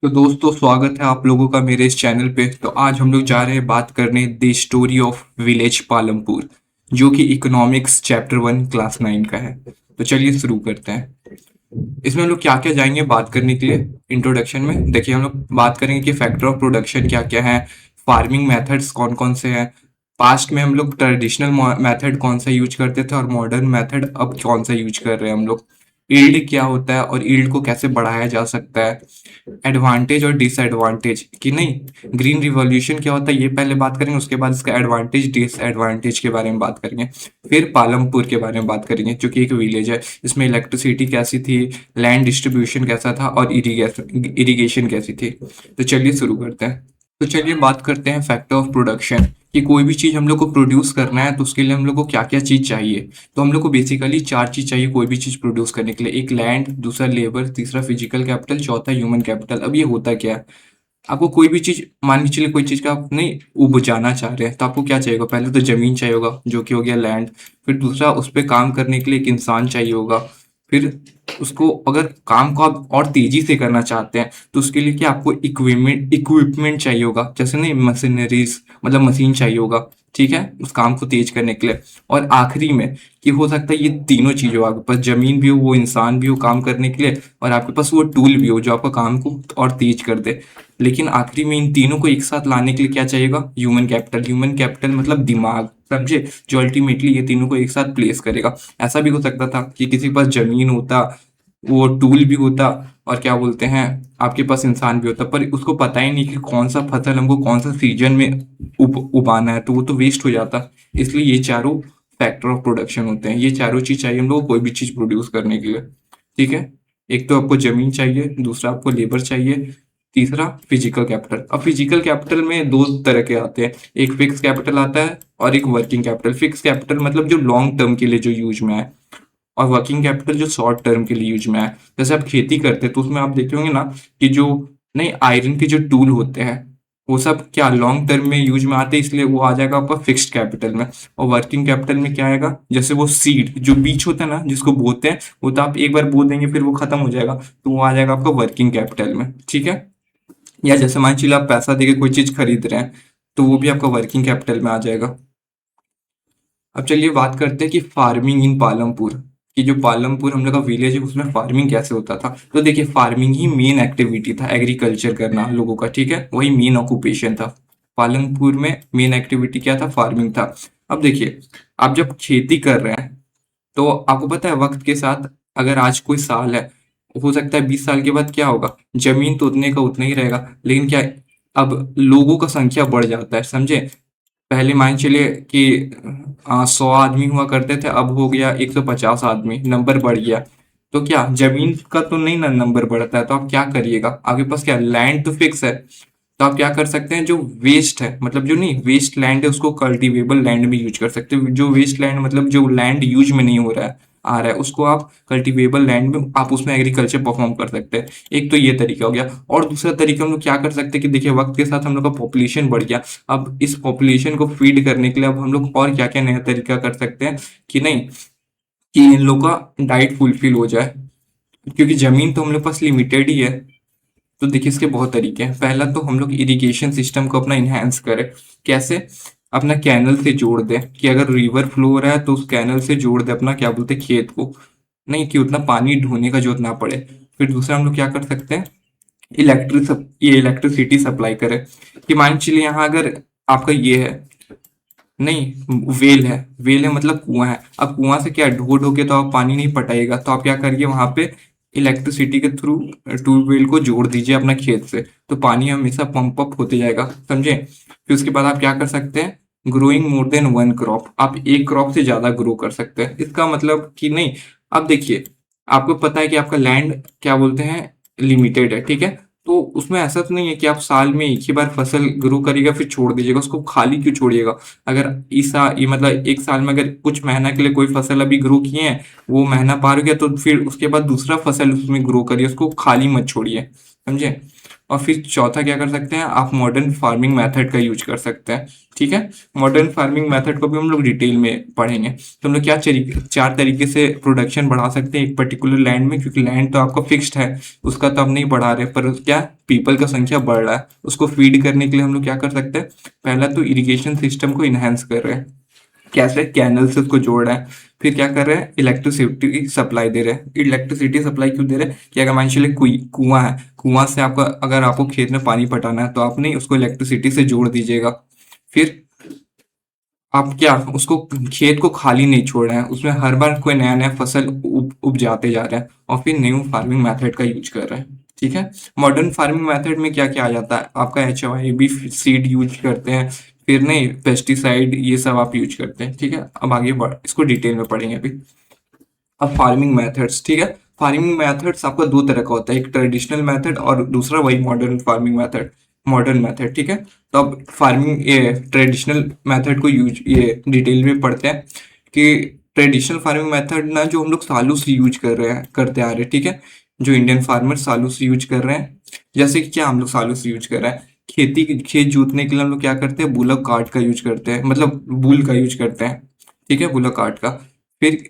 तो दोस्तों स्वागत है आप लोगों का मेरे इस चैनल पे। तो आज हम लोग जा रहे हैं बात करने the story of village Palampur, जो कि इकोनॉमिक्स चैप्टर 1 क्लास 9 का है। तो चलिए शुरू करते हैं। इसमें हम लोग क्या क्या जाएंगे बात करने के लिए। इंट्रोडक्शन में देखिए हम लोग बात करेंगे कि फैक्टर ऑफ प्रोडक्शन क्या क्या है, फार्मिंग मेथड्स कौन कौन से हैं, पास्ट में हम लोग ट्रेडिशनल मेथड कौन सा यूज करते थे और मॉडर्न मेथड अब कौन सा यूज कर रहे हैं हम लोग, ईल्ड क्या होता है और ईल्ड को कैसे बढ़ाया जा सकता है, एडवांटेज और डिसएडवांटेज कि नहीं, ग्रीन रिवॉल्यूशन क्या होता है ये पहले बात करेंगे, उसके बाद इसका एडवांटेज डिसएडवांटेज के बारे में बात करेंगे। फिर पालमपुर के बारे में बात करेंगे जो कि एक विलेज है, इसमें इलेक्ट्रिसिटी कैसी थी, लैंड डिस्ट्रीब्यूशन कैसा था और इरिगेशन कैसी थी। तो चलिए शुरू करते हैं। तो चलिए बात करते हैं फैक्टर ऑफ प्रोडक्शन कि कोई भी चीज़ हम लोग को प्रोड्यूस करना है तो उसके लिए हम लोग को क्या क्या चीज़ चाहिए। तो हम लोग को बेसिकली चार चीज़ चाहिए कोई भी चीज़ प्रोड्यूस करने के लिए, एक लैंड, दूसरा लेबर, तीसरा फिजिकल कैपिटल, चौथा ह्यूमन कैपिटल। अब ये होता क्या है, आपको कोई भी चीज़ मान के चलिए कोई चीज़ का आप नहीं उपजाना चाह रहे हैं तो आपको क्या चाहिए होगा, पहले तो ज़मीन चाहिए होगा जो कि हो गया लैंड। फिर दूसरा उस पर काम करने के लिए एक इंसान चाहिए होगा। फिर उसको अगर काम को आप और तेजी से करना चाहते हैं तो उसके लिए क्या आपको इक्विपमेंट चाहिए होगा, जैसे नहीं मशीनरीज मतलब मशीन चाहिए होगा, ठीक है, उस काम को तेज करने के लिए। और आखिरी में कि हो सकता है ये तीनों चीज़ हो, आपके पास जमीन भी हो, वो इंसान भी हो काम करने के लिए, और आपके पास वो टूल भी हो जो आपका काम को और तेज कर दे। लेकिन आखिरी में इन तीनों को एक साथ लाने के लिए क्या चाहिएगा, ह्यूमन कैपिटल। ह्यूमन कैपिटल मतलब दिमाग, समझे, जो अल्टीमेटली ये तीनों को एक साथ प्लेस करेगा। ऐसा भी हो सकता था कि किसी के पास जमीन होता, वो टूल भी होता, और क्या बोलते हैं आपके पास इंसान भी होता, पर उसको पता ही नहीं कि कौन सा फसल हमको कौन सा सीजन में उगाना है, तो वो तो वेस्ट हो जाता। इसलिए ये चारों फैक्टर ऑफ प्रोडक्शन होते हैं, ये चारों चीज चाहिए हम लोग को कोई भी चीज प्रोड्यूस करने के लिए, ठीक है। एक तो आपको जमीन चाहिए, दूसरा आपको लेबर चाहिए, तीसरा फिजिकल कैपिटल। अब फिजिकल कैपिटल में दो तरह के आते हैं, एक फिक्स कैपिटल आता है और एक वर्किंग कैपिटल। फिक्स कैपिटल मतलब जो लॉन्ग टर्म के लिए जो यूज में है, और वर्किंग कैपिटल जो शॉर्ट टर्म के लिए यूज में है। जैसे आप खेती करते हैं तो उसमें आप देखे होंगे ना कि जो नहीं आयरन के जो टूल होते हैं वो सब क्या लॉन्ग टर्म में यूज में आते हैं, इसलिए वो आ जाएगा आपका फिक्स्ड कैपिटल में। और वर्किंग कैपिटल में क्या आएगा, जैसे वो सीड जो बीज होता है ना जिसको बोते हैं, वो तो आप एक बार बो देंगे फिर वो खत्म हो जाएगा, तो वो आ जाएगा आपका वर्किंग कैपिटल में, ठीक है। या जैसे मान चलिए आप पैसा देके कोई चीज खरीद रहे हैं तो वो भी आपका वर्किंग कैपिटल में आ जाएगा। अब चलिए बात करते हैं कि फार्मिंग इन पालमपुर, कि जो पालमपुर हम लोग का विलेज है उसमें फार्मिंग कैसे होता था। तो देखिए फार्मिंग ही मेन एक्टिविटी था, एग्रीकल्चर करना लोगों का, ठीक है, वही मेन ऑक्यूपेशन था। पालमपुर में मेन एक्टिविटी क्या था, फार्मिंग था। अब देखिए आप जब खेती कर रहे हैं तो आपको पता है वक्त के साथ, अगर आज कोई साल है, हो सकता है 20 साल के बाद क्या होगा, जमीन तो उतने का उतना ही रहेगा, लेकिन क्या अब लोगों का संख्या बढ़ जाता है, समझे। पहले मान चलिए कि 100 आदमी हुआ करते थे, अब हो गया 150 आदमी, नंबर बढ़ गया। तो क्या जमीन का तो नहीं ना नंबर बढ़ता है, तो आप क्या करिएगा, आपके पास क्या लैंड तो फिक्स है, तो आप क्या कर सकते हैं, जो वेस्ट है मतलब जो नहीं वेस्ट लैंड है उसको कल्टीवेबल लैंड में यूज कर सकते हैं। जो वेस्ट लैंड मतलब जो लैंड यूज में नहीं हो रहा है आ रहा है उसको आप कल्टीवेबल लैंड में आप उसमें एग्रीकल्चर परफॉर्म कर सकते हैं। एक तो ये तरीका हो गया, और दूसरा तरीका हम लोग क्या कर सकते हैं कि देखिए वक्त के साथ हम लोग का पॉपुलेशन बढ़ गया, अब इस पॉपुलेशन को फीड करने के लिए अब हम लोग और क्या क्या नया तरीका कर सकते हैं कि नहीं, कि इन लोग का डाइट फुलफिल हो जाए, क्योंकि जमीन तो हम लोग पास लिमिटेड ही है। तो देखिए इसके बहुत तरीके हैं। पहला तो हम लोग इरिगेशन सिस्टम को अपना इन्हांस करें, कैसे, अपना कैनल से जोड़ दें, कि अगर रिवर फ्लो हो रहा है तो उस कैनल से जोड़ दे अपना क्या बोलते हैं खेत को, नहीं कि उतना पानी ढोने का जरूरत ना पड़े। फिर दूसरा हम लोग क्या कर सकते हैं, ये इलेक्ट्रिसिटी सप्लाई करे, कि मान चलिए यहाँ अगर आपका ये है नहीं वेल है मतलब कुआं है, अब कुआं से क्या ढो ढो के तो आप पानी नहीं पटाएगा, तो आप क्या करिए वहां पे इलेक्ट्रिसिटी के थ्रू ट्यूबवेल को जोड़ दीजिए अपना खेत से, तो पानी हमेशा पंप अप होते जाएगा, समझे। फिर उसके बाद आप क्या कर सकते हैं, growing more than one crop, आप एक क्रॉप से ज्यादा ग्रो कर सकते हैं। इसका मतलब कि नहीं, अब देखिए आपको पता है कि आपका लैंड क्या बोलते हैं लिमिटेड है, ठीक है, तो उसमें ऐसा तो नहीं है कि आप साल में एक ही बार फसल ग्रो करिएगा फिर छोड़ दीजिएगा, उसको खाली क्यों छोड़िएगा। अगर ये मतलब एक साल में अगर कुछ महीना के लिए कोई फसल अभी ग्रो किए हैं, वो महीना पार हो गया तो फिर उसके बाद दूसरा फसल उसमें ग्रो करिए, उसको खाली मत छोड़िए, समझे। और फिर चौथा क्या कर सकते हैं, आप मॉडर्न फार्मिंग मेथड का यूज कर सकते हैं। ठीक है, मॉडर्न फार्मिंग मेथड को भी हम लोग डिटेल में पढ़ेंगे। तो हम लोग क्या चार तरीके से प्रोडक्शन बढ़ा सकते हैं एक पर्टिकुलर लैंड में, क्योंकि लैंड तो आपका फिक्स्ड है, उसका तो आप नहीं बढ़ा रहे, पर क्या पीपल का संख्या बढ़ रहा है, उसको फीड करने के लिए हम लोग क्या कर सकते हैं, पहला तो इरिगेशन सिस्टम को इनहेंस कर रहे हैं, कैसे, कैनल से उसको जोड़ रहे हैं। फिर क्या कर रहे हैं, इलेक्ट्रिसिटी सप्लाई दे रहे हैं। इलेक्ट्रिसिटी सप्लाई क्यों दे रहे हैं, कि अगर मान चलिए कोई कुआं है, कुआं से आपका अगर आपको खेत में पानी पटाना है तो आप नहीं उसको इलेक्ट्रिसिटी से जोड़ दीजिएगा। फिर आप क्या उसको खेत को खाली नहीं छोड़ रहे हैं, उसमें हर बार कोई नया नया फसल उपजाते जा रहे हैं, और फिर न्यू फार्मिंग मेथड का यूज कर रहे हैं। ठीक है, मॉडर्न फार्मिंग मेथड में क्या क्या आ जाता है आपका, HYB सीड यूज करते हैं, फिर नहीं पेस्टिसाइड ये सब आप यूज करते हैं। ठीक है, अब आगे बढ़ इसको डिटेल में पढ़ेंगे अभी। अब फार्मिंग मेथड्स, ठीक है, फार्मिंग मेथड्स आपका दो तरह का होता है, एक ट्रेडिशनल मेथड और दूसरा वही modern farming method, modern method. ठीक है, तो अब फार्मिंग ये ट्रेडिशनल मेथड को यूज ये डिटेल में पढ़ते हैं कि ट्रेडिशनल फार्मिंग मेथड ना जो हम लोग सालों से यूज कर रहे हैं, करते आ रहे हैं। ठीक है, जो इंडियन फार्मर सालों से यूज कर रहे हैं, जैसे कि क्या हम लोग सालों से यूज कर रहे हैं, खेत जोतने के लिए हम लोग क्या करते हैं, बुलक कार्ट का यूज करते हैं, मतलब बुल का यूज करते हैं। ठीक है, बुलक कार्ट का। फिर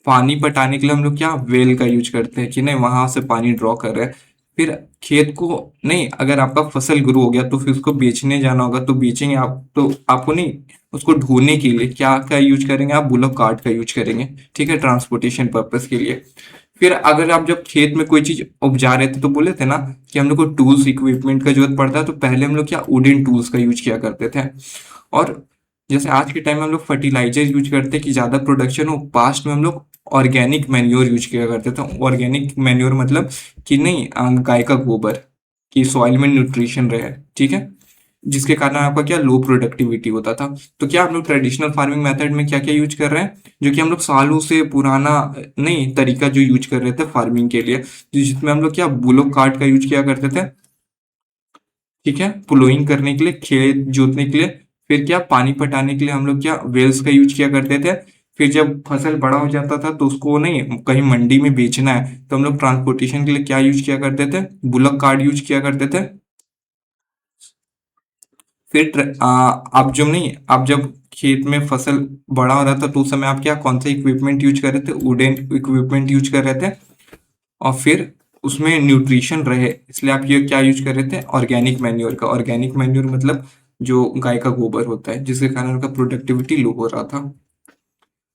पानी पटाने के लिए हम लोग क्या वेल का यूज करते हैं, कि नहीं वहां से पानी ड्रॉ कर रहे हैं। फिर खेत को नहीं, अगर आपका फसल ग्रो हो गया तो फिर उसको बेचने जाना होगा, तो बेचेंगे आप, तो आपको नहीं उसको ढोने के लिए क्या का यूज करेंगे, आप बुलक कार्ट का यूज करेंगे। ठीक है, ट्रांसपोर्टेशन पर्पज के लिए। फिर अगर आप जब खेत में कोई चीज उपजा रहे थे तो बोले थे ना कि हम लोग को टूल्स इक्विपमेंट का जरूरत पड़ता है, तो पहले हम लोग क्या वुडन टूल्स का यूज किया करते थे। और जैसे आज के टाइम में हम लोग फर्टिलाइजर यूज करते हैं कि ज्यादा प्रोडक्शन हो, पास्ट में हम लोग ऑर्गेनिक मैन्योर यूज किया करते थे। ऑर्गेनिक मैन्योर मतलब कि नहीं गाय का गोबर, कि सॉइल में न्यूट्रिशन रहे। ठीक है, जिसके कारण आपका क्या लो प्रोडक्टिविटी होता था। तो क्या हम लोग ट्रेडिशनल फार्मिंग मेथड में क्या क्या यूज कर रहे हैं, जो कि हम लोग सालों से पुराना नहीं तरीका जो यूज कर रहे थे फार्मिंग के लिए, जिसमें हम लोग क्या बुलोक कार्ट का यूज किया करते थे। ठीक है, प्लोइंग करने के लिए, खेत जोतने के लिए। फिर क्या पानी पटाने के लिए हम लोग क्या वेल्स का यूज किया करते थे। फिर जब फसल बड़ा हो जाता था तो उसको नहीं कहीं मंडी में बेचना है, तो हम लोग ट्रांसपोर्टेशन के लिए क्या यूज किया करते थे, बुलक कार्ट यूज किया करते थे। फिर आप जब नहीं आप जब खेत में फसल बड़ा हो रहा था तो उस समय आप क्या कौन सा इक्विपमेंट यूज कर रहे थे, वुडन इक्विपमेंट यूज कर रहे थे। और फिर उसमें न्यूट्रिशन रहे, इसलिए आप ये क्या यूज कर रहे थे, ऑर्गेनिक मैन्योर का। ऑर्गेनिक मैन्योर मतलब जो गाय का गोबर होता है, जिसके कारण उनका प्रोडक्टिविटी लो हो रहा था।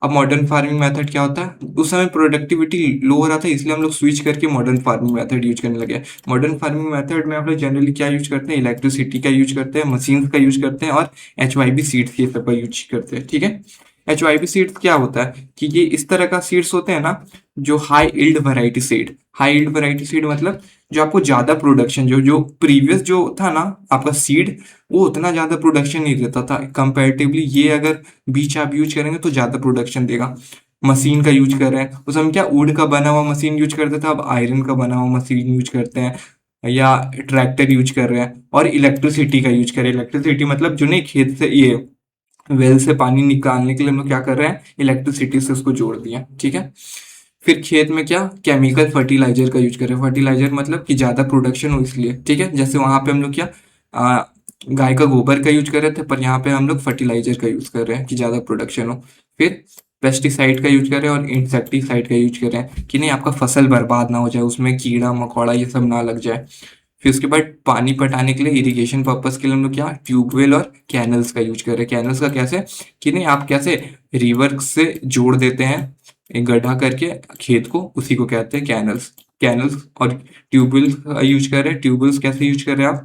अब मॉडर्न फार्मिंग मेथड क्या होता है, उस समय प्रोडक्टिविटी लो हो रहा था, इसलिए हम लोग स्विच करके मॉडर्न फार्मिंग मेथड यूज करने लगे। मॉडर्न फार्मिंग मेथड में हम लोग जनरली क्या यूज करते हैं, इलेक्ट्रिसिटी का यूज करते हैं, मशीन का यूज करते हैं, और HYB सीड्स ये सब का यूज करते हैं। ठीक है, HYB सीड्स क्या होता है कि ये इस तरह का सीड्स होते हैं ना, जो high yield variety seed. High yield variety seed मतलब जो आपको ज्यादा प्रोडक्शन, जो जो प्रीवियस जो था ना आपका सीड, वो उतना ज्यादा प्रोडक्शन नहीं देता था कंपैरेटिवली। ये अगर बीच आप यूज करेंगे तो ज्यादा प्रोडक्शन देगा। मशीन का यूज कर रहे हैं, उस हम क्या वुड का बना हुआ मशीन यूज करते थे, अब आयरन का बना हुआ मशीन यूज करते हैं, या ट्रैक्टर यूज कर रहे हैं। और इलेक्ट्रिसिटी का यूज कर रहे हैं, इलेक्ट्रिसिटी मतलब जो नहीं खेत से ये वेल से पानी निकालने के लिए हम लोग क्या कर रहे हैं, इलेक्ट्रिसिटी से उसको जोड़ दिया। ठीक है, फिर खेत में क्या केमिकल फर्टिलाइजर का यूज कर रहे हैं। फर्टिलाइजर मतलब कि ज्यादा प्रोडक्शन हो इसलिए। ठीक है, जैसे वहां पे हम लोग क्या आ, गाय का गोबर का यूज कर रहे थे, पर यहाँ पे हम लोग फर्टिलाइजर का यूज कर रहे हैं कि ज्यादा प्रोडक्शन हो। फिर पेस्टिसाइड का यूज कर रहे हैं और इंसेक्टिसाइड का यूज कर रहे हैं, कि नहीं आपका फसल बर्बाद ना हो जाए, उसमें कीड़ा मकोड़ा ये सब ना लग जाए। फिर उसके बाद पानी पटाने के लिए इरिगेशन पर्पस के लिए हम लोग क्या ट्यूबवेल और कैनल्स का यूज कर रहे हैं। कैनल्स का कैसे, कि नहीं आप कैसे रिवर से जोड़ देते हैं एक गड्ढा करके खेत को, उसी को कहते हैं कैनल्स। कैनल्स और ट्यूबवेल्स का यूज कर रहे हैं। ट्यूबवेल्स कैसे यूज कर रहे हैं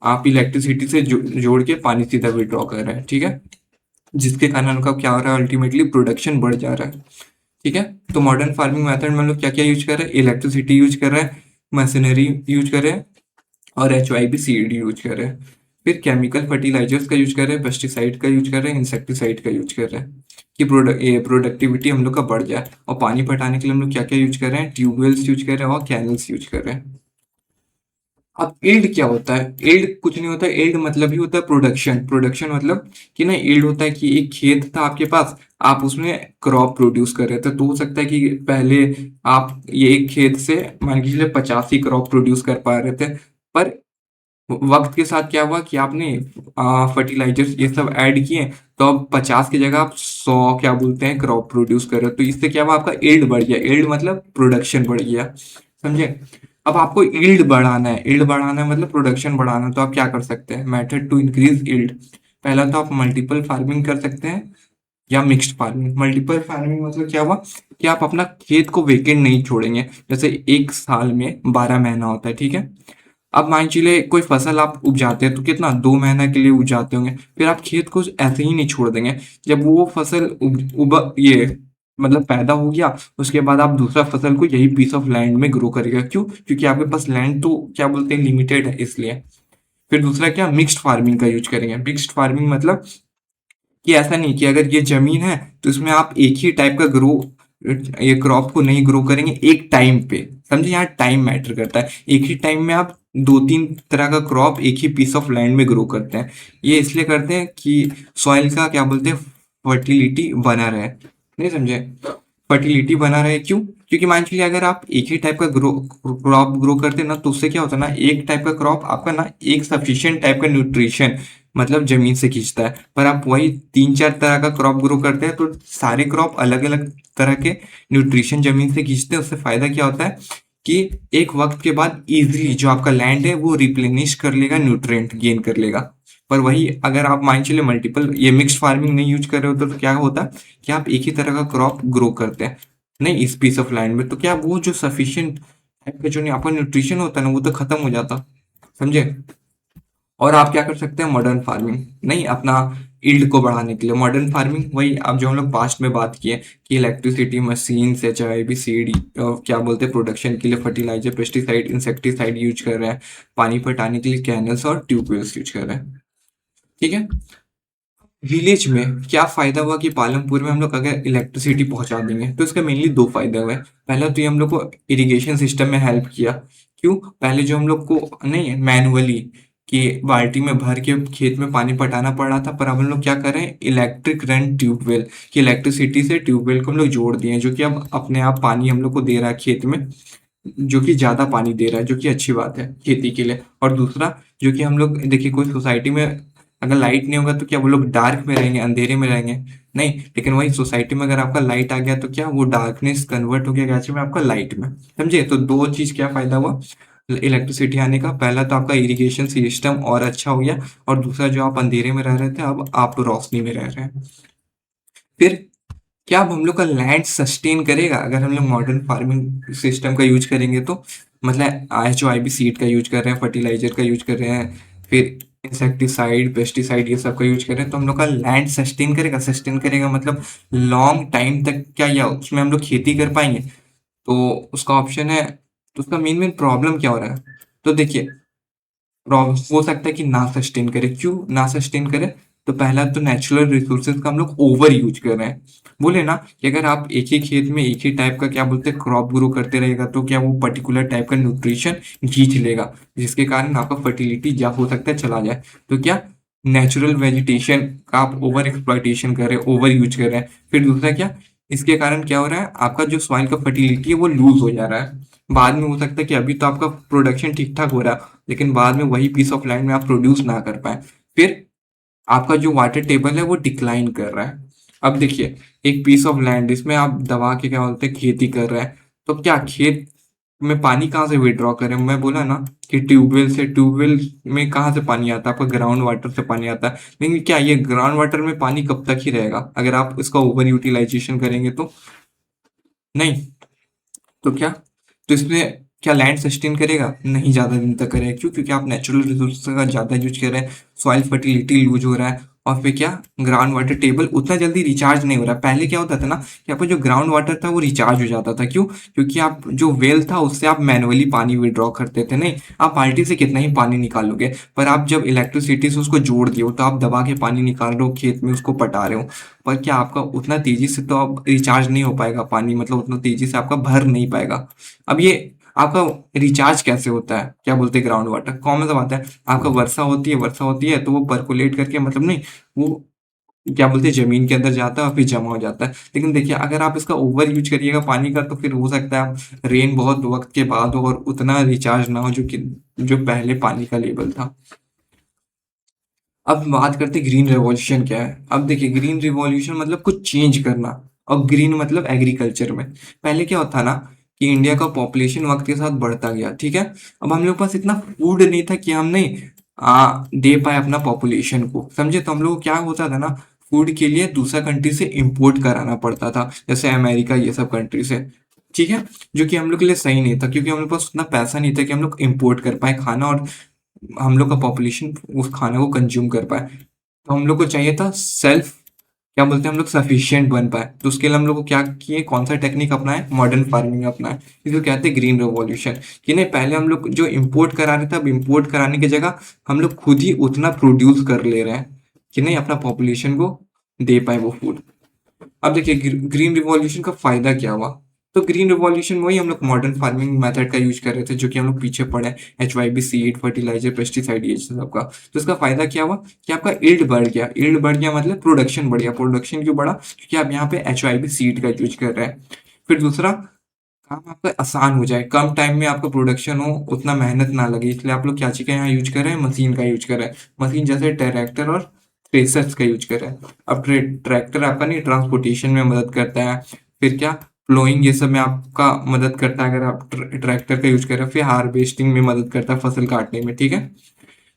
आप इलेक्ट्रिसिटी से जोड़ के पानी सीधा विड्रॉ कर रहे हैं। ठीक है, जिसके कारण उनका क्या हो रहा है, अल्टीमेटली प्रोडक्शन बढ़ जा रहा है। ठीक है, तो मॉडर्न फार्मिंग मेथड में हम लोग क्या क्या यूज कर रहे हैं, इलेक्ट्रिसिटी यूज कर रहे हैं, मशीनरी यूज कर रहे हैं, और HYB सीड यूज कर रहे हैं। फिर केमिकल फर्टिलाइजर्स का यूज कर रहे हैं, पेस्टिसाइड का यूज कर रहे हैं, इंसेक्टिसाइड का यूज कर रहे हैं, कि प्रोडक्टिविटी हम लोग का बढ़ जाए। और पानी पटाने के लिए हम लोग क्या क्या यूज कर रहे हैं, ट्यूबवेल्स यूज कर रहे हैं और कैनल्स यूज कर रहे हैं। अब यील्ड क्या होता है, यील्ड कुछ नहीं होता है, यील्ड मतलब ही होता है प्रोडक्शन। प्रोडक्शन मतलब कि ना यील्ड होता है कि एक खेत था आपके पास, आप उसमें क्रॉप प्रोड्यूस कर रहे थे, तो हो सकता है कि पहले आप ये एक खेत से मान के चलिए 85 क्रॉप प्रोड्यूस कर पा रहे थे, पर वक्त के साथ क्या हुआ कि आपने फर्टिलाइजर्स ये सब ऐड किए, तो अब 50 की जगह आप 100 क्या बोलते हैं क्रॉप प्रोड्यूस कर रहे हो, तो इससे क्या हुआ आपका ईल्ड बढ़ गया। ईल्ड मतलब प्रोडक्शन बढ़ गया, समझे। अब आपको ईल्ड बढ़ाना है मतलब प्रोडक्शन बढ़ाना है, तो आप क्या कर सकते हैं मेथड टू इंक्रीज ईल्ड। पहला तो आप मल्टीपल फार्मिंग कर सकते हैं या मिक्स्ड फार्मिंग। मल्टीपल फार्मिंग मतलब क्या हुआ कि आप अपना खेत को वेकेंट नहीं छोड़ेंगे। जैसे एक साल में 12 महीना होता है, ठीक है। अब मान चलिए कोई फसल आप उपजाते हैं तो कितना 2 महीना के लिए उपजाते होंगे, फिर आप खेत को ऐसे ही नहीं छोड़ देंगे। जब वो फसल ये मतलब पैदा हो गया, उसके बाद आप दूसरा फसल को यही पीस ऑफ लैंड में ग्रो करेगा। क्यों? क्योंकि आपके पास लैंड तो क्या बोलते हैं लिमिटेड है, इसलिए। फिर दूसरा क्या, मिक्स्ड फार्मिंग का यूज करेंगे। मिक्स्ड फार्मिंग मतलब कि ऐसा नहीं कि अगर ये जमीन है तो इसमें आप एक ही टाइप का ग्रो ये क्रॉप को नहीं ग्रो करेंगे एक टाइम पे। समझे, यहाँ टाइम मैटर करता है। एक ही टाइम में आप दो तीन तरह का क्रॉप एक ही पीस ऑफ लैंड में ग्रो करते हैं। ये इसलिए करते हैं कि सॉइल का क्या बोलते हैं फर्टिलिटी बना रहे। नहीं समझे? फर्टिलिटी बना रहे क्यों? क्योंकि मान चलिए अगर आप एक ही टाइप का क्रॉप ग्रो करते हैं ना, तो उससे क्या होता है ना, एक टाइप का क्रॉप आपका ना एक सफिशिएंट टाइप का न्यूट्रिशन मतलब जमीन से खींचता है। पर आप वही तीन चार तरह का क्रॉप ग्रो करते हैं तो सारे क्रॉप अलग अलग तरह के न्यूट्रिशन जमीन से खींचते हैं। उससे फायदा क्या होता है कि एक वक्त के बाद इजीली जो आपका लैंड है वो रिप्लेनिश कर लेगा, न्यूट्रिएंट गेन कर लेगा। पर वही अगर आप मान चलिए मल्टीपल ये मिक्स्ड फार्मिंग नहीं यूज कर रहे होते तो क्या होता है कि आप एक ही तरह का क्रॉप ग्रो करते हैं नहीं इस पीस ऑफ लैंड में, तो क्या वो जो सफिशिएंट टाइप का जो आपका न्यूट्रिशन होता है ना वो तो खत्म हो जाता, समझे। और आप क्या कर सकते हैं मॉडर्न फार्मिंग, नहीं अपना ईल्ड को बढ़ाने के लिए मॉडर्न फार्मिंग वही आप जो हम लोग पास्ट में बात किए कि इलेक्ट्रिसिटी मशीन से चाहे भी सीड क्या बोलते हैं प्रोडक्शन के लिए फर्टिलाइजर पेस्टिसाइड इंसेक्टिसाइड यूज कर रहे हैं, पानी पटाने के लिए कैनल्स और ट्यूबवेल्स यूज कर रहे हैं, ठीक है। विलेज में क्या फायदा हुआ कि पालमपुर में हम लोग अगर इलेक्ट्रिसिटी पहुंचा देंगे तो इसका मेनली दो फायदे हुए। पहला तो ये हम लोग को इरिगेशन सिस्टम में हेल्प किया। क्यों? पहले जो हम लोग को नहीं मैनुअली कि बाल्टी में भर के खेत में पानी पटाना पड़ रहा था, पर अब हम लोग क्या कर रहे हैं इलेक्ट्रिक रन ट्यूबवेल कि इलेक्ट्रिसिटी से ट्यूबवेल को हम लोग जोड़ दिए हैं, जो कि अब अपने आप पानी हम लोग को दे रहा है खेत में, जो कि ज्यादा पानी दे रहा है, जो कि अच्छी बात है खेती के लिए। और दूसरा जो कि हम लोग देखिए कोई सोसाइटी में अगर लाइट नहीं होगा तो क्या वो लोग डार्क में रहेंगे, अंधेरे में रहेंगे? नहीं, लेकिन वही सोसाइटी में अगर आपका लाइट आ गया तो क्या वो डार्कनेस कन्वर्ट हो गया कैसे में आपका लाइट में, समझे। तो दो चीज क्या फायदा हुआ इलेक्ट्रिसिटी आने का, पहला तो आपका इरिगेशन सिस्टम और अच्छा हो गया, और दूसरा जो आप अंधेरे में रह रहे थे अब आप रोशनी में रह रहे हैं। फिर क्या अब हम लोग का लैंड सस्टेन करेगा अगर हम लोग मॉडर्न फार्मिंग सिस्टम का यूज करेंगे तो, मतलब HOIB सीड का यूज कर रहे हैं, फर्टिलाइजर का यूज कर रहे हैं, फिर इंसेक्टिसाइड पेस्टिसाइड ये सब का यूज कर रहे हैं, तो हम लोग का लैंड सस्टेन करेगा। सस्टेन करेगा मतलब लॉन्ग टाइम तक क्या या उसमें हम लोग खेती कर पाएंगे? तो उसका ऑप्शन है। तो उसका मेन मेन प्रॉब्लम क्या हो रहा है, तो देखिए हो सकता है कि ना सस्टेन करे। क्यों ना सस्टेन करे? तो पहला तो नेचुरल रिसोर्सेज का हम लोग ओवर यूज कर रहे हैं। बोले ना कि अगर आप एक ही खेत में एक ही टाइप का क्या बोलते हैं क्रॉप ग्रो करते रहेगा तो क्या वो पर्टिकुलर टाइप का न्यूट्रिशन खींच लेगा, जिसके कारण आपका फर्टिलिटी जा हो सकता है चला जाए। तो क्या नेचुरल वेजिटेशन का आप ओवर एक्सप्लॉइटेशन कर रहे हैं, ओवर यूज कर रहे हैं। फिर दूसरा क्या, इसके कारण क्या हो रहा है आपका जो सॉइल का फर्टिलिटी है वो लूज हो जा रहा है। बाद में हो सकता है कि अभी तो आपका प्रोडक्शन ठीक ठाक हो रहा है लेकिन बाद में वही पीस ऑफ लैंड में आप प्रोड्यूस ना कर पाए, फिर आपका जो वाटर टेबल है वो डिक्लाइन कर रहा है। अब देखिए एक पीस ऑफ लैंड इसमें आप दबा के क्या बोलते हैं खेती कर रहे हैं, तो क्या खेत में पानी कहाँ से विड्रॉ करें? मैं बोला ना कि ट्यूबवेल से। ट्यूबवेल में कहाँ से पानी आता है? आपका ग्राउंड वाटर से पानी आता है। लेकिन क्या ये ग्राउंड वाटर में पानी कब तक ही रहेगा अगर आप इसका ओवर यूटिलाइजेशन करेंगे तो? नहीं। तो क्या, तो इसमें क्या लैंड सस्टेन करेगा? नहीं ज्यादा दिन तक करेगा। क्यों? क्योंकि आप नेचुरल रिसोर्स का ज्यादा यूज कर रहे हैं, सॉइल फर्टिलिटी लूज हो रहा है, और फिर क्या ग्राउंड वाटर टेबल उतना जल्दी रिचार्ज नहीं हो रहा। पहले क्या होता था ना कि आपका जो ग्राउंड वाटर था वो रिचार्ज हो जाता था। क्यों? क्योंकि आप जो वेल था उससे आप मैनुअली पानी विड्रॉ करते थे। नहीं, आप बाल्टी से कितना ही पानी निकालोगे, पर आप जब इलेक्ट्रिसिटी से उसको जोड़ दिए हो तो आप दबा के पानी निकाल रहे हो, खेत में उसको पटा रहे हो। पर क्या आपका उतना तेजी से तो अब रिचार्ज नहीं हो पाएगा पानी, मतलब उतना तेजी से आपका भर नहीं पाएगा। अब ये आपका रिचार्ज कैसे होता है क्या बोलते हैं ग्राउंड वाटर? कॉमन सा बात है, आपका वर्षा होती है तो वो परकोलेट करके मतलब नहीं वो क्या बोलते हैं ज़मीन के अंदर जाता है और फिर जमा हो जाता है। लेकिन देखिए अगर आप इसका ओवर यूज़ करिएगा पानी का तो फिर हो सकता है आप रेन बहुत वक़्त के बाद हो और उतना रिचार्ज ना हो जो पहले पानी का लेवल था। अब बात करते हैं ग्रीन रिवॉल्यूशन क्या है। अब देखिए ग्रीन रिवॉल्यूशन मतलब कुछ चेंज करना और ग्रीन मतलब एग्रीकल्चर में। पहले क्या होता ना कि इंडिया का पॉपुलेशन वक्त के साथ बढ़ता गया, ठीक है। अब हम लोग के पास इतना फूड नहीं था कि हम नहीं दे पाए अपना पॉपुलेशन को, समझे। तो हम लोग को क्या होता था ना, फूड के लिए दूसरा कंट्री से इंपोर्ट कराना पड़ता था, जैसे अमेरिका ये सब कंट्री से, ठीक है। जो कि हम लोग के लिए सही नहीं था क्योंकि हम लोग के पास उतना पैसा नहीं था कि हम लोग इंपोर्ट कर पाए खाना और हम लोग का पॉपुलेशन उस खाने को कंज्यूम कर पाए। तो हम लोग को चाहिए था सेल्फ, क्या बोलते हैं हम लोग सफिशिएंट बन पाए। तो उसके लिए हम लोग को क्या किए, कौन सा टेक्निक अपनाए, मॉडर्न फार्मिंग अपनाए। इसको कहते हैं ग्रीन रेवोल्यूशन। कि नहीं पहले हम लोग जो इंपोर्ट करा रहे थे अब इंपोर्ट कराने की जगह हम लोग खुद ही उतना प्रोड्यूस कर ले रहे हैं कि नहीं अपना पॉपुलेशन को दे पाए वो फूड। अब देखिए ग्रीन रिवॉल्यूशन का फायदा क्या हुआ। तो ग्रीन रिवॉल्यूशन वही हम लोग मॉडर्न फार्मिंग मेथड का यूज कर रहे थे जो कि हम लोग पीछे पड़े हैं, HYB सीड फर्टिलाइजर पेस्टिसाइड ये सब का। तो इसका फायदा क्या हुआ कि आपका इल्ड बढ़ गया। इल्ड बढ़ गया मतलब प्रोडक्शन बढ़ गया। प्रोडक्शन क्यों बढ़ा, क्योंकि आप यहाँ पे HYB सीड का यूज कर रहे हैं। फिर दूसरा, काम आपका आसान हो जाए, कम टाइम में आपका प्रोडक्शन हो, उतना मेहनत ना लगे, इसलिए आप लोग क्या चीज़ का यहाँ यूज कर रहे हैं, मशीन का यूज कर रहे हैं। मशीन जैसे ट्रैक्टर और थ्रेसर्स का यूज कर रहे हैं। अब ट्रैक्टर आपका नहीं ट्रांसपोर्टेशन में मदद करता है, फिर क्या प्लोइंग ये सब में आपका मदद करता है अगर आप ट्रैक्टर का यूज कर रहे हैं, फिर हार्वेस्टिंग में मदद करता है फसल काटने में, ठीक है।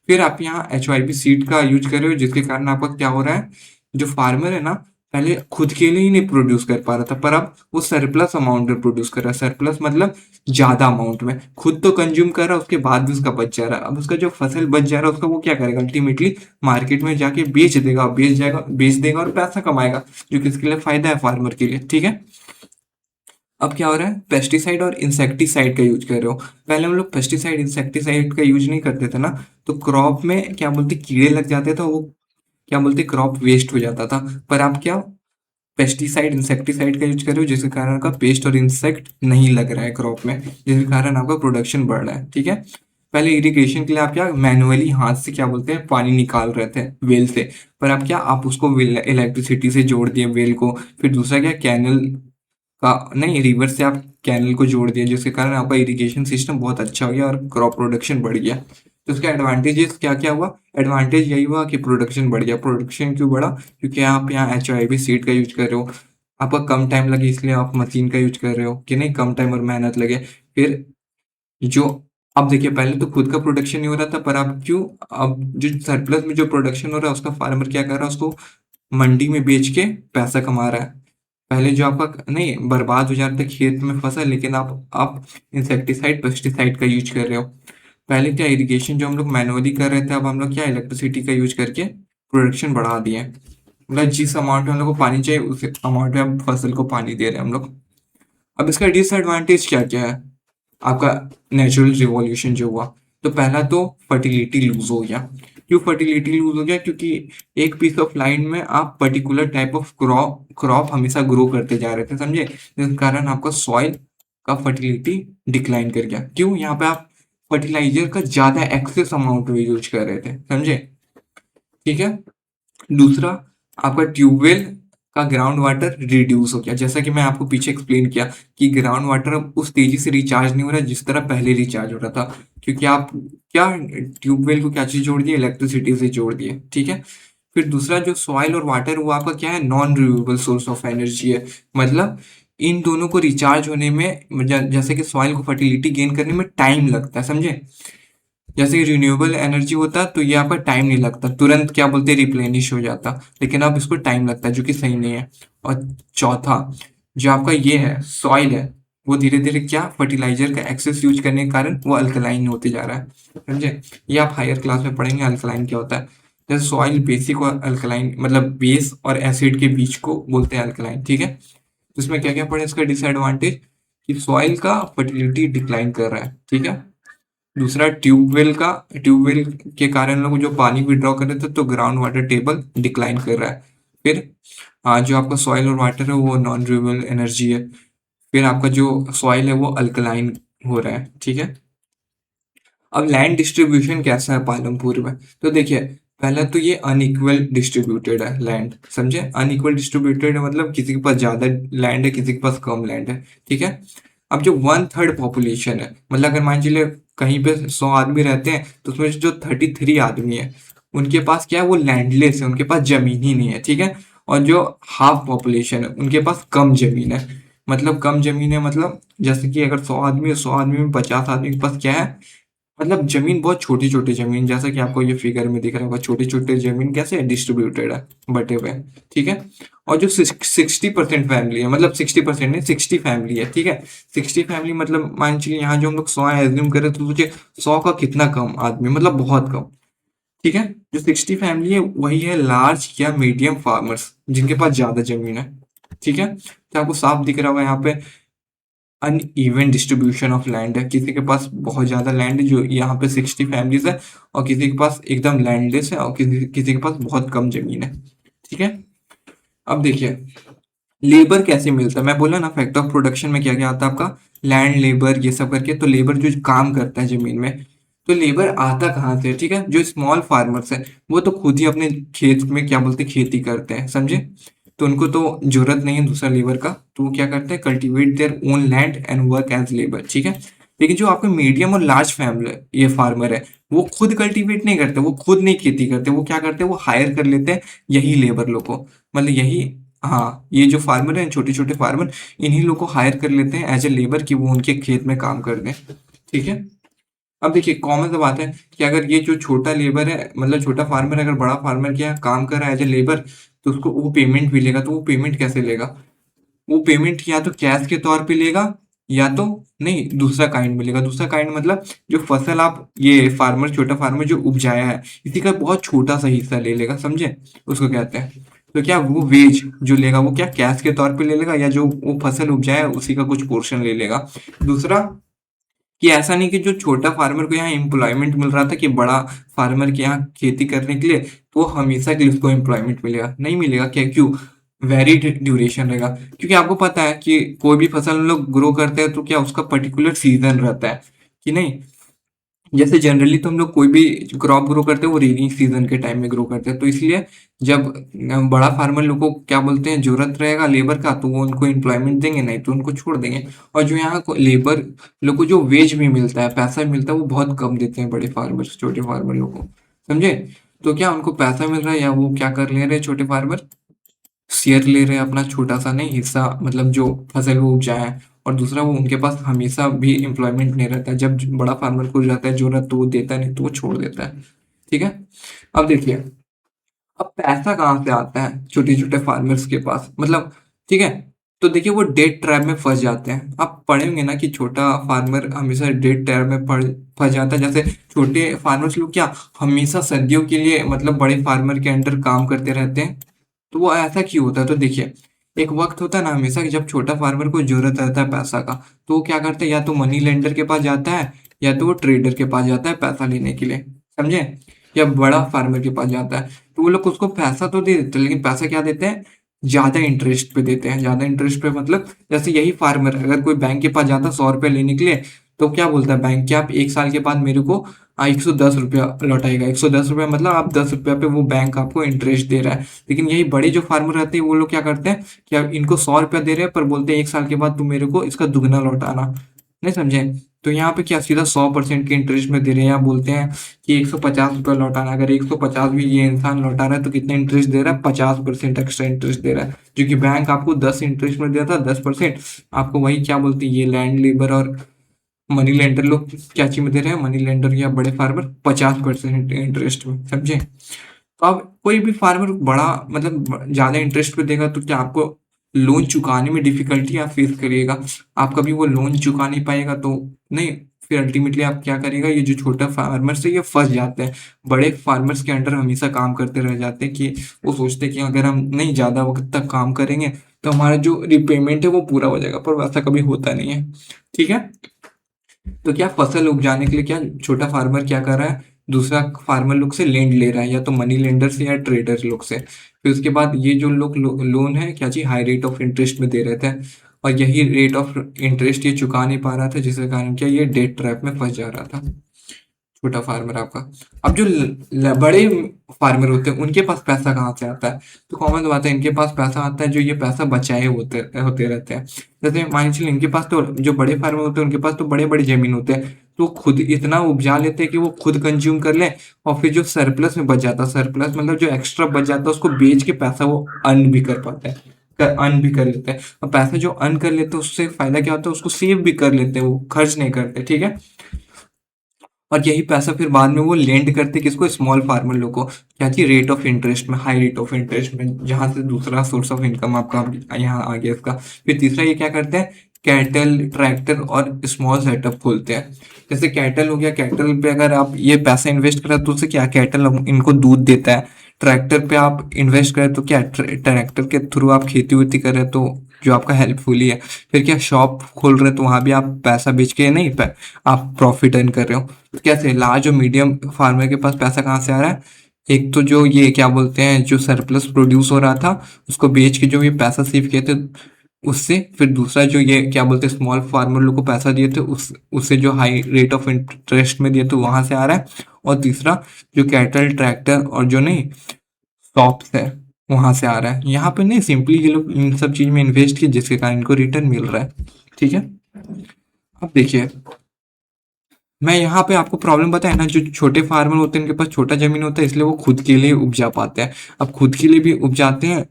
फिर आप यहाँ HYB सीड का यूज कर रहे हो जिसके कारण आपका क्या हो रहा है, जो फार्मर है ना पहले खुद के लिए ही नहीं प्रोड्यूस कर पा रहा था पर अब वो सरप्लस अमाउंट में प्रोड्यूस कर रहा है। सरप्लस मतलब ज्यादा अमाउंट में, खुद तो कंज्यूम कर रहा है उसके बाद भी उसका बच जा रहा है। अब उसका जो फसल बच जा रहा है उसका वो क्या करेगा, अल्टीमेटली मार्केट में जाके बेच देगा, बेच देगा और पैसा कमाएगा, जो किसके लिए फायदा है, फार्मर के लिए, ठीक है। अब क्या हो रहा है, पेस्टिसाइड और इंसेक्टिसाइड का यूज कर रहे हो। पहले हम लोग पेस्टिसाइड इंसेक्टिसाइड का यूज नहीं करते थे ना, तो क्रॉप में क्या बोलते कीड़े लग जाते थे, वो क्या बोलते क्रॉप वेस्ट हो जाता था। पर आप क्या पेस्टिसाइड इंसेक्टिसाइड का यूज कर रहे हो जिसके कारण आपका पेस्ट और इंसेक्ट नहीं लग रहा है क्रॉप में, जिसके कारण आपका प्रोडक्शन बढ़ रहा है, ठीक है। पहले इरिगेशन के लिए आप क्या मैनुअली हाथ से क्या बोलते हैं पानी निकाल रहे थे वेल से, पर अब क्या आप उसको इलेक्ट्रिसिटी से जोड़ दिए वेल को। फिर दूसरा क्या कैनल का नहीं, रिवर से आप कैनल को जोड़ दिया जिसके कारण आपका इरिगेशन सिस्टम बहुत अच्छा हो गया और क्रॉप प्रोडक्शन बढ़ गया। तो उसका एडवांटेजेस क्या क्या हुआ, एडवांटेज यही हुआ कि प्रोडक्शन बढ़ गया। प्रोडक्शन क्यों बढ़ा, क्योंकि आप यहाँ HYB सीड का यूज कर रहे हो, आपका कम टाइम लगे इसलिए आप मशीन का यूज कर रहे हो कि नहीं, कम टाइम और मेहनत लगे। फिर जो अब देखिए पहले तो खुद का प्रोडक्शन नहीं हो रहा था पर अब क्यों, अब जो सरप्लस में जो प्रोडक्शन हो रहा है उसका फार्मर क्या कर रहा है, उसको मंडी में बेच के पैसा कमा रहा है। पहले जो आपका नहीं बर्बाद हो जाता है खेत में फसल, लेकिन आप इंसेक्टिसाइड पेस्टिसाइड का यूज कर रहे हो। पहले क्या इरिगेशन जो हम लोग मैनुअली कर रहे थे अब हम लोग क्या इलेक्ट्रिसिटी का यूज करके प्रोडक्शन बढ़ा दिए हैं। मतलब जिस अमाउंट में हम लोग को पानी चाहिए उस अमाउंट में हम फसल को पानी दे रहे हैं हम लोग। अब इसका डिसएडवांटेज क्या क्या है, आपका नेचुरल रिवॉल्यूशन जो हुआ, तो पहला तो फर्टिलिटी लूज हो गया। क्यों फर्टिलिटी लूज हो गया, क्योंकि एक पीस ऑफ लैंड में आप पर्टिकुलर टाइप ऑफ क्रॉप हमेशा ग्रो करते जा रहे थे, समझे। जिस कारण आपका सॉइल का फर्टिलिटी डिक्लाइन कर गया। क्यों, यहाँ पे आप फर्टिलाइजर का ज्यादा एक्सेस अमाउंट में यूज कर रहे थे, समझे, ठीक है। दूसरा, आपका ट्यूबवेल का ग्राउंड वाटर रिड्यूस हो गया, जैसा कि मैं आपको पीछे एक्सप्लेन किया कि ग्राउंड वाटर अब उस तेजी से रिचार्ज नहीं हो रहा जिस तरह पहले रिचार्ज हो रहा था, क्योंकि आप क्या ट्यूबवेल को क्या चीज जोड़ दिए, इलेक्ट्रिसिटी से जोड़ दिए, ठीक है। फिर दूसरा जो सॉइल और वाटर वो आपका क्या है, non renewable source of energy है। मतलब इन दोनों को रिचार्ज होने में जैसे कि सॉइल को फर्टिलिटी गेन करने में टाइम लगता है, समझे। जैसे रिन्यूएबल एनर्जी होता तो ये आपका टाइम नहीं लगता, तुरंत क्या बोलते हैं रिप्लेनिश हो जाता, लेकिन अब इसको टाइम लगता है जो कि सही नहीं है। और चौथा, जो आपका ये है सॉइल है, वो धीरे धीरे क्या फर्टिलाइजर का एक्सेस यूज करने के कारण वो अल्कलाइन होते जा रहा है, समझे। ये आप हायर क्लास में पढ़ेंगे अल्कलाइन क्या होता है। जैसे सॉइल बेसिक और अल्कलाइन मतलब बेस और एसिड के बीच को बोलते हैं अल्कलाइन, ठीक है। तो इसमें क्या क्या पढ़े इसका डिसएडवांटेज, कि सॉइल का फर्टिलिटी डिक्लाइन कर रहा है, ठीक है। दूसरा ट्यूबवेल के कारण लोग जो पानी विड्रॉ कर रहे थे तो ग्राउंड वाटर टेबल डिक्लाइन कर रहा है। फिर जो आपका सॉइल और वाटर है वो नॉन रिन्यूएबल एनर्जी है। फिर आपका जो सॉइल है वो अल्कलाइन हो रहा है, ठीक है। अब लैंड डिस्ट्रीब्यूशन कैसा है पालमपुर में, तो देखिए पहला तो ये अनइक्वल डिस्ट्रीब्यूटेड है लैंड, समझे? अनइक्वल डिस्ट्रीब्यूटेड है मतलब किसी के पास ज्यादा लैंड है, किसी के पास कम लैंड है, ठीक है। अब जो 1/3 पॉपुलेशन है, मतलब अगर मान चलिए कहीं पे 100 आदमी रहते हैं तो उसमें से जो 33 आदमी है उनके पास क्या है, वो लैंडलेस है, उनके पास जमीन ही नहीं है, ठीक है। और जो हाफ पॉपुलेशन है उनके पास कम जमीन है, मतलब कम जमीन है मतलब जैसे कि अगर 100 आदमी है, 100 आदमी में 50 आदमी के पास क्या है, मतलब जमीन बहुत छोटी छोटी जमीन, जैसा कि आपको ये फिगर में दिख रहा होगा, छोटी छोटी जमीन कैसे डिस्ट्रीब्यूटेड है, बटे हुए हैं, ठीक है। और जो 60% फैमिली है, मतलब 60% नहीं, 60 फैमिली है, ठीक है। 60 फैमिली मतलब मान चलिए यहाँ जो हम लोग 100 एज्यूम करें तो सोचिए 100 का कितना कम आदमी, मतलब बहुत कम, ठीक है। जो 60 फैमिली है वही है लार्ज या मीडियम फार्मर्स जिनके पास ज्यादा जमीन है, ठीक है। तो आपको साफ दिख रहा होगा यहाँ पे अनइवन डिस्ट्रीब्यूशन ऑफ लैंड है, किसी के पास बहुत ज्यादा लैंड है जो यहाँ पे 60 फैमिलीज है, और किसी के पास एकदम लैंडलेस है, और किसी किसी के पास बहुत कम जमीन है, ठीक है। अब देखिए लेबर कैसे मिलता है, मैं बोला ना फैक्टर ऑफ प्रोडक्शन में क्या क्या आता है आपका, लैंड लेबर ये सब करके, तो लेबर जो काम करता है जमीन में, तो लेबर आता कहाँ से, ठीक है। जो स्मॉल फार्मर्स है वो तो खुद ही अपने खेत में क्या बोलते हैं खेती करते हैं, समझे। तो उनको तो जरूरत नहीं है दूसरा लेबर का, तो वो क्या करते हैं, cultivate their own land and work as labour, ठीक है। लेकिन जो आपके मीडियम और लार्ज फैमिली ये फार्मर है वो खुद कल्टीवेट नहीं करते, वो खुद नहीं खेती करते, वो क्या करते हैं, वो हायर कर लेते हैं यही लेबर लोग को, मतलब यही, हाँ ये जो फार्मर है छोटे छोटे फार्मर, इन्हीं लोग को हायर कर लेते हैं एज ए लेबर कि वो उनके खेत में काम कर दें, ठीक है। अब देखिए कॉमन सा बात है कि अगर ये जो छोटा लेबर है, मतलब छोटा फार्मर अगर बड़ा फार्मर के यहाँ काम कर रहा है एज ए लेबर, तो उसको वो पेमेंट मिलेगा, तो वो पेमेंट कैसे लेगा, वो पेमेंट या तो कैश के तौर पे लेगा, या तो नहीं दूसरा काइंड मिलेगा। दूसरा काइंड मतलब जो फसल आप ये फार्मर छोटा फार्मर जो उपजाया है इसी का बहुत छोटा सा हिस्सा ले लेगा, समझे, उसको कहते हैं। तो क्या वो वेज जो लेगा वो क्या कैश के तौर पे ले लेगा, या जो वो फसल उपजाया है उसी का कुछ पोर्शन ले लेगा। दूसरा कि ऐसा नहीं कि जो छोटा फार्मर को यहाँ एम्प्लॉयमेंट मिल रहा था कि बड़ा फार्मर के यहाँ खेती करने के लिए तो वो हमेशा के लिए उसको एम्प्लॉयमेंट मिलेगा, नहीं मिलेगा, क्या क्यों, वेरी ड्यूरेशन रहेगा। क्योंकि आपको पता है कि कोई भी फसल हम लोग ग्रो करते हैं तो क्या उसका पर्टिकुलर सीजन रहता है कि नहीं। जैसे जनरली तो हम लोग कोई भी क्रॉप ग्रो करते हैं वो रेनी सीजन के टाइम में ग्रो करते हैं, तो इसलिए जब बड़ा फार्मर लोग को क्या बोलते हैं जरूरत रहेगा लेबर का तो वो उनको एम्प्लॉयमेंट देंगे, नहीं तो उनको छोड़ देंगे। और जो यहाँ लेबर लोग को जो वेज भी मिलता है, पैसा भी मिलता है, वो बहुत कम देते हैं बड़े फार्मर छोटे फार्मर लोग को, समझे। तो क्या उनको पैसा मिल रहा है या वो क्या कर ले रहे हैं छोटे फार्मर, शेयर ले रहे हैं अपना छोटा सा नहीं हिस्सा, मतलब जो फसल वो उपजाए हैं। और दूसरा वो उनके पास हमेशा भी एम्प्लॉयमेंट नहीं रहता है, जब बड़ा फार्मर को जाता है जरूरत तो वो देता नहीं तो वो छोड़ देता है, ठीक है। अब देखिए अब पैसा कहाँ से आता है छोटे छोटे फार्मर्स के पास, मतलब, ठीक है। तो देखिए वो डेट ट्रैप में फंस जाते हैं, आप पढ़ेंगे ना कि छोटा फार्मर हमेशा डेट ट्रैप में फंस जाता है। जैसे छोटे फार्मर्स लोग क्या हमेशा सदियों के लिए मतलब बड़े फार्मर के अंडर काम करते रहते हैं, तो वो ऐसा क्यों होता है, तो देखिए एक वक्त होता है ना हमेशा कि जब छोटा फार्मर को जरूरत रहता है पैसा का, तो वो क्या करता है, या तो मनी लेंडर के पास जाता है या तो वो ट्रेडर के पास जाता है पैसा लेने के लिए, समझे, या बड़ा फार्मर के पास जाता है। तो वो लोग उसको पैसा तो दे देते हैं लेकिन पैसा क्या देते हैं, ज्यादा इंटरेस्ट पे देते हैं। ज्यादा इंटरेस्ट पे मतलब जैसे यही फार्मर अगर कोई बैंक के पास जाता है 100 रुपया लेने के लिए, तो क्या बोलता है बैंक, क्या आप 1 साल के बाद मेरे को 110 रुपया लौटाएगा। 110 रुपया मतलब आप 10 रुपया पे वो बैंक आपको इंटरेस्ट दे रहा है। लेकिन यही बड़े जो फार्मर रहते हैं वो लोग क्या करते हैं कि अब इनको 100 रुपया दे रहे हैं पर बोलते हैं 1 साल के बाद तुम मेरे को इसका दुगना लौटाना, नहीं समझे। तो यहाँ पे क्या सीधा 100% के इंटरेस्ट में दे रहे हैं, या बोलते हैं कि 150 रुपया लौटाना, अगर 150 भी ये इंसान लौटा रहा है तो कितना इंटरेस्ट दे रहा है, 50% एक्स्ट्रा इंटरेस्ट दे रहा है। जो कि बैंक आपको 10 इंटरेस्ट में दिया था 10%, आपको वही क्या बोलते हैं ये लैंड लेबर और मनी लेंडर लोग क्या चीज में दे रहे हैं, मनी लेंडर या बड़े फार्मर 50% इंटरेस्ट में, समझे। तो अब कोई भी फार्मर बड़ा मतलब ज्यादा इंटरेस्ट पे देगा तो क्या आपको लोन चुकाने में डिफिकल्टी आप फेस करिएगा, आप कभी वो लोन चुका नहीं पाएगा तो नहीं, फिर अल्टीमेटली आप क्या करिएगा, ये जो छोटा फार्मर्स है ये फंस जाते हैं, बड़े फार्मर्स के अंडर हमेशा काम करते रह जाते हैं कि वो सोचते हैं कि अगर हम नहीं ज्यादा वक्त तक काम करेंगे तो हमारा जो रिपेमेंट है वो पूरा हो जाएगा, पर वैसा कभी होता नहीं है, ठीक है। तो क्या फसल उग जाने के लिए क्या छोटा फार्मर क्या कर रहा है, दूसरा फार्मर लोग से लेंड ले रहा है, या तो मनी लेंडर से या ट्रेडर लोग से। फिर उसके बाद ये जो लोग लोन है क्या चीज हाई रेट ऑफ इंटरेस्ट में दे रहे थे, और यही रेट ऑफ इंटरेस्ट ये चुका नहीं पा रहा था जिसके कारण क्या ये डेट ट्रैप में फंस जा रहा था। छोटा फार्मर आपका। अब जो बड़े फार्मर होते हैं उनके पास पैसा कहाँ से आता है? तो कॉमन बात है, इनके पास पैसा आता है जो ये पैसा बचाए होते होते रहते हैं। जैसे मान के चलिए इनके पास तो, जो बड़े फार्मर होते हैं उनके पास तो बड़े बड़े जमीन होते हैं, तो खुद इतना उपजा लेते हैं कि वो खुद कंज्यूम कर ले, और फिर जो सरप्लस में बच जाता, सरप्लस मतलब जो एक्स्ट्रा बच जाता है उसको बेच के पैसा वो अर्न भी कर पाते हैं, अर्न भी कर लेते हैं। और पैसा जो अर्न कर लेते हैं उससे फायदा क्या होता है, उसको सेव भी कर लेते हैं, वो खर्च नहीं करते, ठीक है। और यही पैसा फिर बाद में वो लेंड करते किसको, स्मॉल फार्मर लोग को, क्या चाहिए, रेट ऑफ इंटरेस्ट में, हाई रेट ऑफ इंटरेस्ट में, जहां से दूसरा सोर्स ऑफ इनकम आपका यहाँ आ गया इसका। फिर तीसरा ये क्या करते हैं, कैटल, ट्रैक्टर और स्मॉल सेटअप खोलते हैं। जैसे कैटल हो गया, कैटल पे अगर आप ये पैसा इन्वेस्ट करें तो उससे क्या, कैटल इनको दूध देता है। ट्रैक्टर पे आप इन्वेस्ट करें तो क्या, ट्रैक्टर के थ्रू आप खेती वेती करें तो जो आपका हेल्पफुल ही है। फिर क्या, शॉप खोल रहे हैं तो वहां भी आप पैसा बेच के नहीं आप प्रॉफिट अर्न कर रहे हो। तो कैसे, लार्ज और मीडियम फार्मर के पास पैसा कहाँ से आ रहा है, एक तो जो ये क्या बोलते हैं, जो सरप्लस प्रोड्यूस हो रहा था उसको बेच के जो ये पैसा सेव किए थे उससे, फिर दूसरा जो ये क्या बोलते हैं, स्मॉल फार्मर लोग को पैसा दिए थे उससे जो हाई रेट ऑफ इंटरेस्ट में दिए थे वहां से आ रहा है। और तीसरा जो कैटल, ट्रैक्टर और जो नहीं शॉप्स है वहां से आ रहा है। यहाँ पे नहीं, सिंपली ये लोग इन सब चीज में इन्वेस्ट किए जिसके कारण इनको रिटर्न मिल रहा है, ठीक है। अब देखिए, मैं यहाँ पे आपको प्रॉब्लम बताया ना, जो छोटे फार्मर होते हैं उनके पास छोटा जमीन होता है इसलिए वो खुद के लिए उपजा पाते हैं। अब खुद के लिए भी उपजाते हैं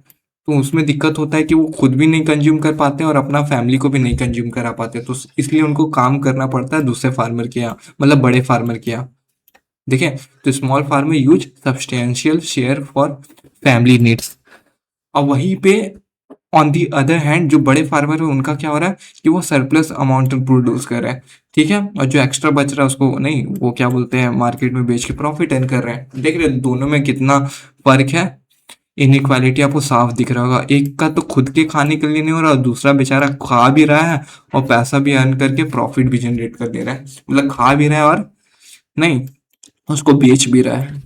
तो उसमें दिक्कत होता है कि वो खुद भी नहीं कंज्यूम कर पाते हैं और अपना फैमिली को भी नहीं कंज्यूम करा पाते, तो इसलिए उनको काम करना पड़ता है दूसरे फार्मर के यहाँ, मतलब बड़े फार्मर के यहाँ। देखें, तो small farmer use substantial share for family needs. और वहीं पे ऑन दी अदर हैंड जो बड़े फार्मर है उनका क्या हो रहा है कि वो सरप्लस अमाउंट प्रोड्यूस कर रहे हैं, ठीक है। और जो एक्स्ट्रा बच रहा है उसको नहीं, वो क्या बोलते हैं, मार्केट में बेच के प्रॉफिट अर्न कर रहे हैं। देख रहे हैं दोनों में कितना फर्क है, इनइक्वालिटी आपको साफ दिख रहा होगा। एक का तो खुद के खाने के लिए नहीं हो रहा, दूसरा बेचारा खा भी रहा है और पैसा भी अर्न करके प्रॉफिट भी जनरेट कर दे रहा है, मतलब खा भी रहा है और नहीं, उसको बेच भी रहा है।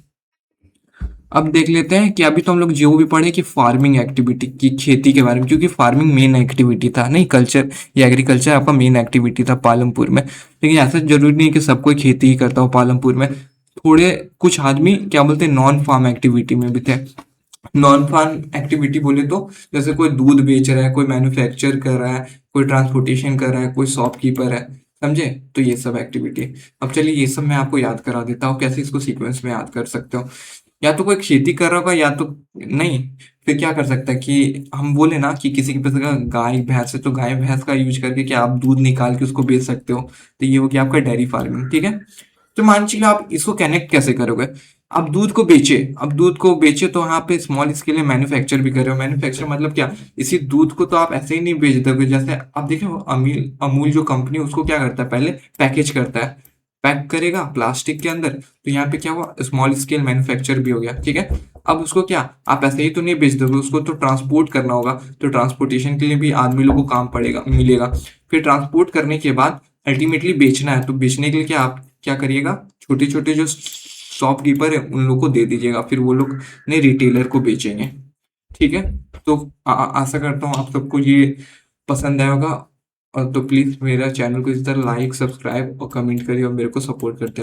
अब देख लेते हैं कि अभी तो हम लोग जो भी पढ़े कि फार्मिंग एक्टिविटी की, खेती के बारे में, क्योंकि फार्मिंग मेन एक्टिविटी था, नहीं कल्चर या एग्रीकल्चर आपका मेन एक्टिविटी था पालमपुर में। लेकिन ऐसा जरूरी नहीं कि सब कोई खेती ही करता हो पालमपुर में, थोड़े कुछ आदमी क्या बोलते हैं नॉन फार्म एक्टिविटी में भी थे। नॉन फार्म एक्टिविटी बोले तो जैसे कोई दूध बेच रहा है, कोई मैन्युफैक्चर कर रहा है, कोई ट्रांसपोर्टेशन कर रहा है, कोई शॉपकीपर है, समझे। तो ये सब एक्टिविटी, अब चलिए ये सब मैं आपको याद करा देता हूँ कैसे इसको सीक्वेंस में याद कर सकते हो। या तो कोई खेती कर रहा होगा या तो नहीं, फिर क्या कर सकता है कि हम बोले ना कि किसी के पास अगर गाय भैंस है तो गाय भैंस का यूज करके क्या आप दूध निकाल के उसको बेच सकते हो, तो ये हो गया आपका डेयरी फार्मिंग, ठीक है। तो मान चलिए आप इसको कनेक्ट कैसे करोगे, अब दूध को बेचे, अब दूध को बेचे तो यहाँ पे स्मॉल स्केल में मैन्युफैक्चर भी कर रहे हो। मैन्युफैक्चर मतलब क्या, इसी दूध को तो आप ऐसे ही नहीं बेच दोगे, जैसे आप देखो अमूल, अमूल जो कंपनी है उसको क्या करता है, पहले पैकेज करता है, पैक करेगा प्लास्टिक के अंदर, तो यहाँ पे क्या हुआ, स्मॉल स्केल मैन्युफैक्चर भी हो गया, ठीक है। अब उसको क्या, आप ऐसे ही तो नहीं बेच दोगे, उसको तो ट्रांसपोर्ट करना होगा, तो ट्रांसपोर्टेशन के लिए भी आदमी लोगों को काम पड़ेगा, मिलेगा। फिर ट्रांसपोर्ट करने के बाद अल्टीमेटली बेचना है, तो बेचने के लिए क्या आप क्या करिएगा, छोटे छोटे जो शॉपकीपर है उन लोग को दे दीजिएगा, फिर वो लोग ने रिटेलर को बेचेंगे, ठीक है। तो आशा करता हूँ आप सबको ये पसंद आया होगा। और तो प्लीज़ मेरा चैनल को इस तरह लाइक, सब्सक्राइब और कमेंट करिए और मेरे को सपोर्ट करते रहिए।